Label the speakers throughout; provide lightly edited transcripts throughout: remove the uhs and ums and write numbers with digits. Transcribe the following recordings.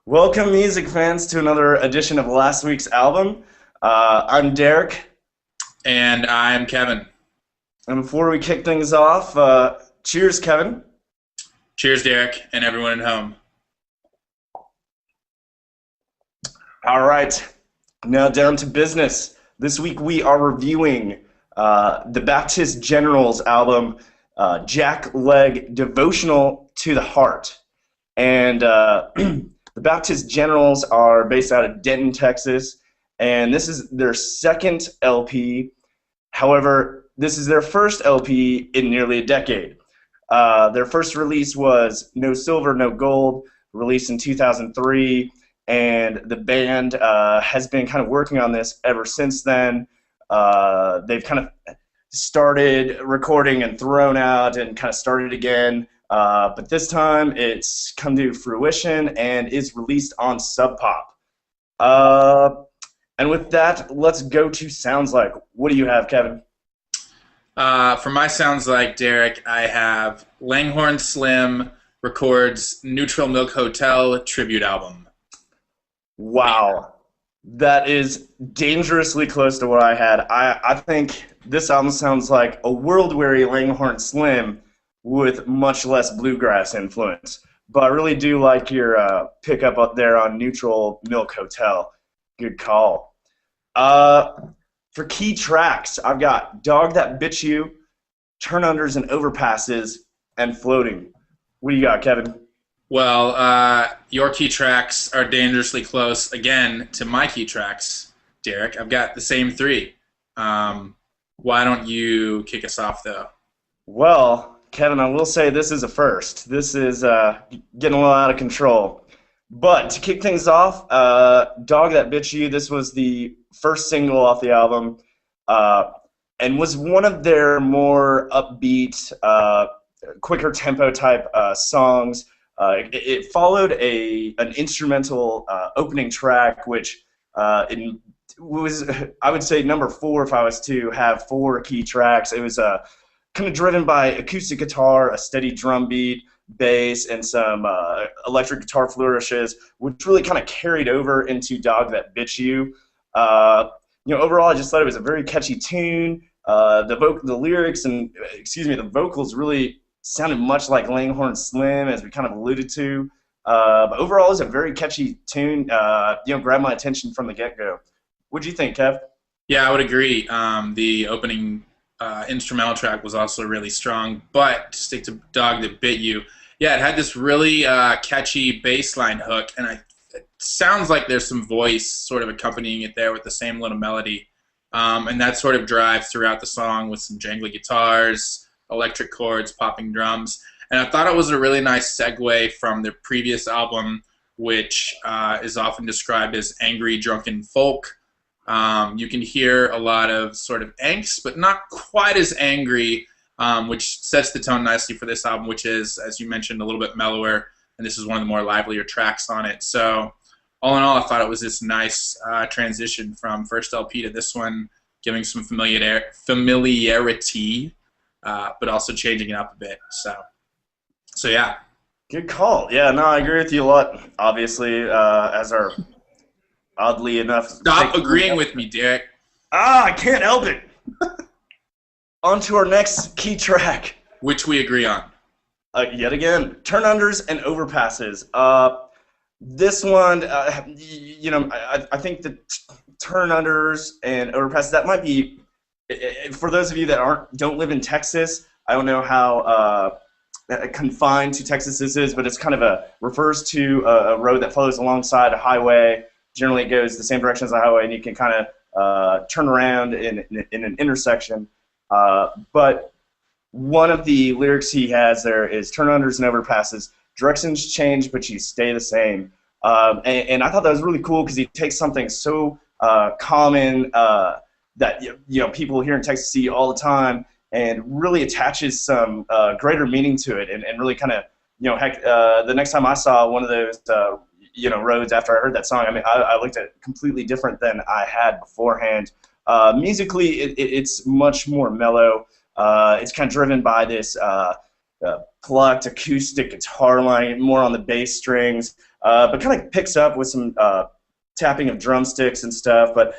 Speaker 1: Welcome, music fans, to another edition of last week's album. I'm Derek,
Speaker 2: And I'm Kevin.
Speaker 1: and before we kick things off, cheers, Kevin.
Speaker 2: Cheers, Derek, and everyone at home.
Speaker 1: All right, now down to business. This week we are reviewing the Baptist General's album, Jackleg Devotional to the Heart. And the Baptist Generals are based out of Denton, Texas, and this is their second LP. However, this is their first LP in nearly a decade. Their first release was No Silver, No Gold, released in 2003, and the band has been kind of working on this ever since then. They've kind of started recording and thrown out and kind of started again. But this time it's come to fruition and is released on Sub Pop. And with that, let's go to Sounds Like. What do you have, Kevin?
Speaker 2: For my Sounds Like, Derek, I have Langhorne Slim records Neutral Milk Hotel tribute album.
Speaker 1: Wow. That is dangerously close to what I had. I think this album sounds like a world-weary Langhorne Slim with much less bluegrass influence. But I really do like your pickup up there on Neutral Milk Hotel. Good call. For key tracks, I've got Dog That Bit You, Turnunders and Overpasses, and Floating. What do you got, Kevin?
Speaker 2: Well, your key tracks are dangerously close, again, to my key tracks, Derek. I've got the same three. Why don't you kick us off, though?
Speaker 1: Well, Kevin, I will say this is a first. This is getting a little out of control. But to kick things off, Dog That Bit You, this was the first single off the album and was one of their more upbeat, quicker tempo type songs. It followed an instrumental opening track, which was, I would say, number 4 if I was to have 4 key tracks. It was kind of driven by acoustic guitar, a steady drum beat, bass, and some electric guitar flourishes, which really kind of carried over into Dog That Bit You. Overall, I just thought it was a very catchy tune. The lyrics and, the vocals really sounded much like Langhorne Slim, as we kind of alluded to. But overall, it was a very catchy tune. Grabbed my attention from the get-go. What'd you think, Kev?
Speaker 2: Yeah, I would agree. The opening instrumental track was also really strong, but to stick to Dog That Bit You, yeah, it had this really catchy bass line hook, and it sounds like there's some voice sort of accompanying it there with the same little melody, and that sort of drives throughout the song with some jangly guitars, electric chords, popping drums, and I thought it was a really nice segue from their previous album, which is often described as angry, drunken folk. You can hear a lot of sort of angst, but not quite as angry, which sets the tone nicely for this album, which is, as you mentioned, a little bit mellower, and this is one of the more livelier tracks on it. So all in all, I thought it was this nice transition from first LP to this one, giving some familiarity, but also changing it up a bit. So yeah.
Speaker 1: Good call. Yeah, no, I agree with you a lot, obviously, as our oddly enough...
Speaker 2: Stop agreeing with me, Derek.
Speaker 1: I can't help it. On to our next key track.
Speaker 2: Which we agree on.
Speaker 1: Yet again, Turnunders and Overpasses. This one, I think the Turnunders and Overpasses, that might be, for those of you that don't live in Texas, I don't know how confined to Texas this is, but it's kind of refers to a road that flows alongside a highway. Generally, it goes the same direction as the highway, and you can kind of turn around in an intersection. But one of the lyrics he has there is Turnunders and Overpasses. Directions change, but you stay the same. And I thought that was really cool because he takes something so common that people here in Texas see all the time and really attaches some greater meaning to it and really kind of, the next time I saw one of those roads after I heard that song, I mean, I looked at it completely different than I had beforehand. Musically, it's much more mellow. It's kind of driven by this plucked acoustic guitar line, more on the bass strings. but kind of picks up with some tapping of drumsticks and stuff. But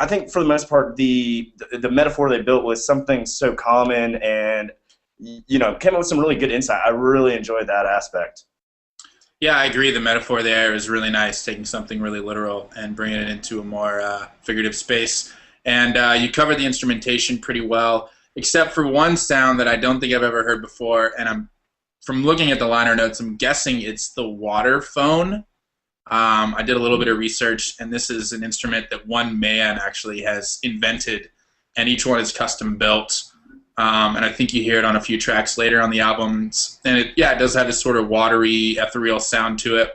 Speaker 1: I think for the most part, the metaphor they built was something so common, and came up with some really good insight. I really enjoyed that aspect.
Speaker 2: Yeah, I agree. The metaphor there is really nice, taking something really literal and bringing it into a more figurative space. And you covered the instrumentation pretty well, except for one sound that I don't think I've ever heard before. And from looking at the liner notes, I'm guessing it's the water phone. I did a little bit of research, and this is an instrument that one man actually has invented, and each one is custom built. And I think you hear it on a few tracks later on the albums. And it does have this sort of watery, ethereal sound to it.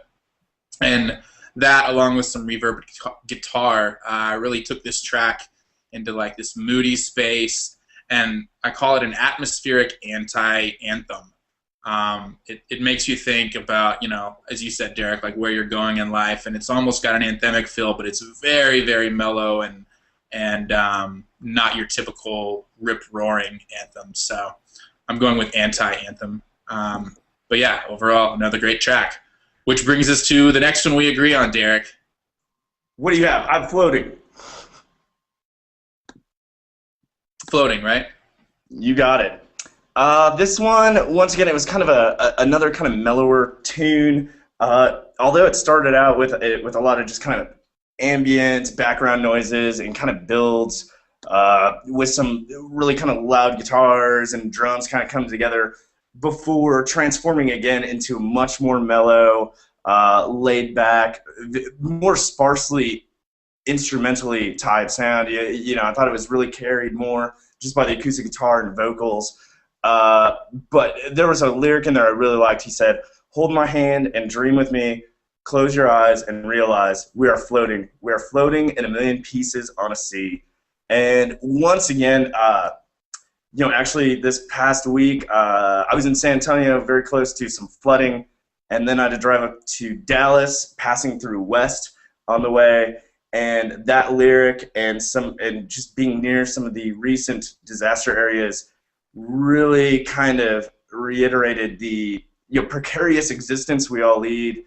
Speaker 2: And that, along with some reverb guitar, really took this track into like this moody space. And I call it an atmospheric anti-anthem. It makes you think about, as you said, Derek, like where you're going in life. And it's almost got an anthemic feel, but it's very, very mellow and not your typical rip-roaring anthem. So I'm going with anti-anthem. But yeah, overall, another great track. Which brings us to the next one we agree on, Derek.
Speaker 1: What do you have? I'm floating.
Speaker 2: Floating, right?
Speaker 1: You got it. This one, once again, it was kind of another kind of mellower tune. Although it started out with a lot of just kind of ambient background noises and kind of builds with some really kind of loud guitars and drums kind of come together before transforming again into a much more mellow, laid back, more sparsely instrumentally tied sound. I thought it was really carried more just by the acoustic guitar and vocals. But there was a lyric in there I really liked. He said, "Hold my hand and dream with me. Close your eyes and realize we are floating. We are floating in a million pieces on a sea." And once again, actually this past week, I was in San Antonio, very close to some flooding, and then I had to drive up to Dallas, passing through West on the way. And that lyric and just being near some of the recent disaster areas really kind of reiterated the precarious existence we all lead,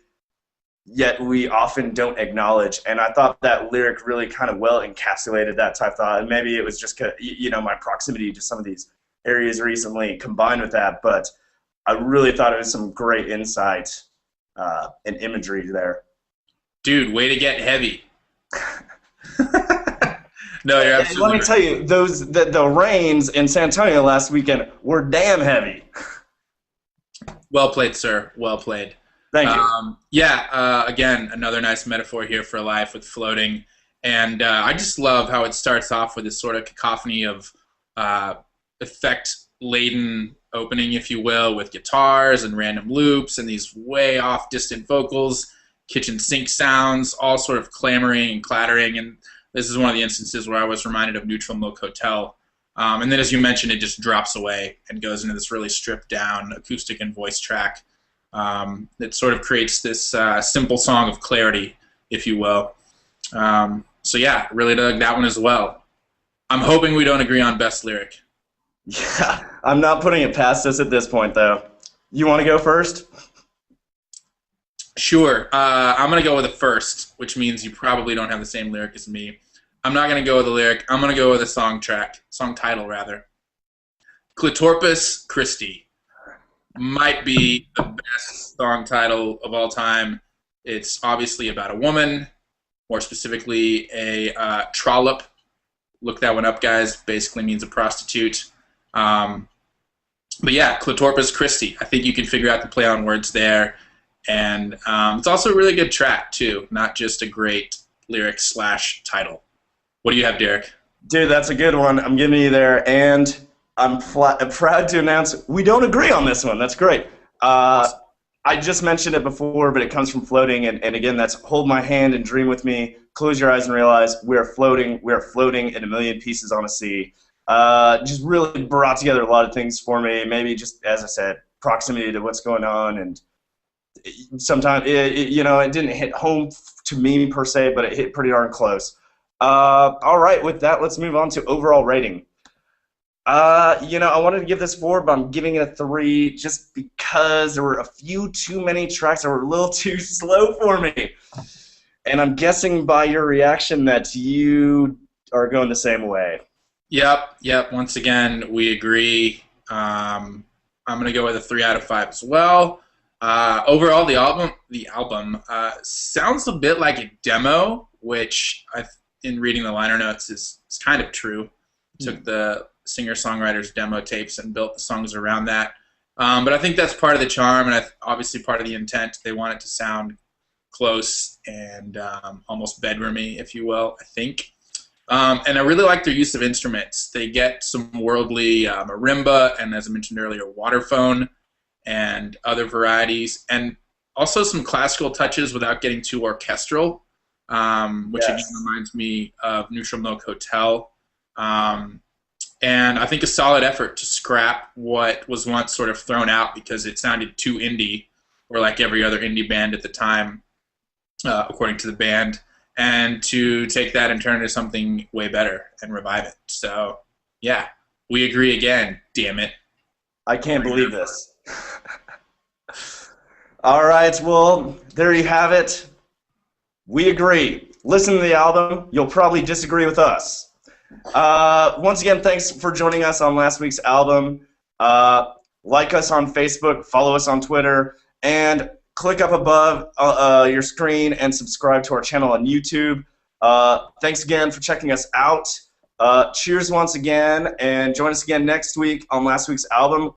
Speaker 1: yet we often don't acknowledge. And I thought that lyric really kind of well encapsulated that type of thought. And maybe it was just my proximity to some of these areas recently combined with that, but I really thought it was some great insight and imagery there.
Speaker 2: Dude, way to get heavy. No, you're absolutely
Speaker 1: Let me tell you, the rains in San Antonio last weekend were damn heavy.
Speaker 2: Well played, sir. Well played.
Speaker 1: Thank you.
Speaker 2: Again, another nice metaphor here for life with floating. And I just love how it starts off with this sort of cacophony of effect-laden opening, if you will, with guitars and random loops and these way off distant vocals, kitchen sink sounds, all sort of clamoring and clattering. And this is one of the instances where I was reminded of Neutral Milk Hotel. And then, as you mentioned, it just drops away and goes into this really stripped-down acoustic and voice track. It sort of creates this simple song of clarity, if you will. So yeah, really dug that one as well. I'm hoping we don't agree on best lyric.
Speaker 1: Yeah, I'm not putting it past us at this point, though. You want to go first?
Speaker 2: Sure. I'm going to go with the first, which means you probably don't have the same lyric as me. I'm not going to go with the lyric. I'm going to go with a song title, rather. Clitorpus, Christi. Might be the best song title of all time. It's obviously about a woman, more specifically a trollop. Look that one up, guys. Basically means a prostitute. But yeah, Clitorpus, Christi. I think you can figure out the play on words there. And it's also a really good track, too, not just a great lyric/title. What do you have, Derek?
Speaker 1: Dude, that's a good one. I'm giving you there, and I'm proud to announce we don't agree on this one. That's great.
Speaker 2: Awesome.
Speaker 1: I just mentioned it before, but it comes from floating, and again, that's hold my hand and dream with me, close your eyes and realize we are floating in a million pieces on a sea. Just really brought together a lot of things for me, maybe just, as I said, proximity to what's going on, and sometimes, it didn't hit home to me per se, but it hit pretty darn close. All right, with that, let's move on to overall rating. I wanted to give this 4, but I'm giving it a 3 just because there were a few too many tracks that were a little too slow for me. And I'm guessing by your reaction that you are going the same way.
Speaker 2: Yep. Once again, we agree. I'm gonna go with a 3 out of 5 as well. Overall, the album sounds a bit like a demo, which in reading the liner notes is kind of true. Took the singer-songwriter's demo tapes and built the songs around that. But I think that's part of the charm, and obviously part of the intent. They want it to sound close and almost bedroomy, if you will, I think. And I really like their use of instruments. They get some worldly marimba and, as I mentioned earlier, waterphone and other varieties, and also some classical touches without getting too orchestral, which again reminds me of Neutral Milk Hotel. And I think a solid effort to scrap what was once sort of thrown out because it sounded too indie, or like every other indie band at the time, according to the band, and to take that and turn it into something way better and revive it. So, yeah, we agree again, damn it.
Speaker 1: I can't believe this. All right, well, there you have it. We agree. Listen to the album. You'll probably disagree with us. Once again, thanks for joining us on last week's album. Like us on Facebook, follow us on Twitter, and click up above your screen and subscribe to our channel on YouTube. Thanks again for checking us out. Cheers once again, and join us again next week on last week's album.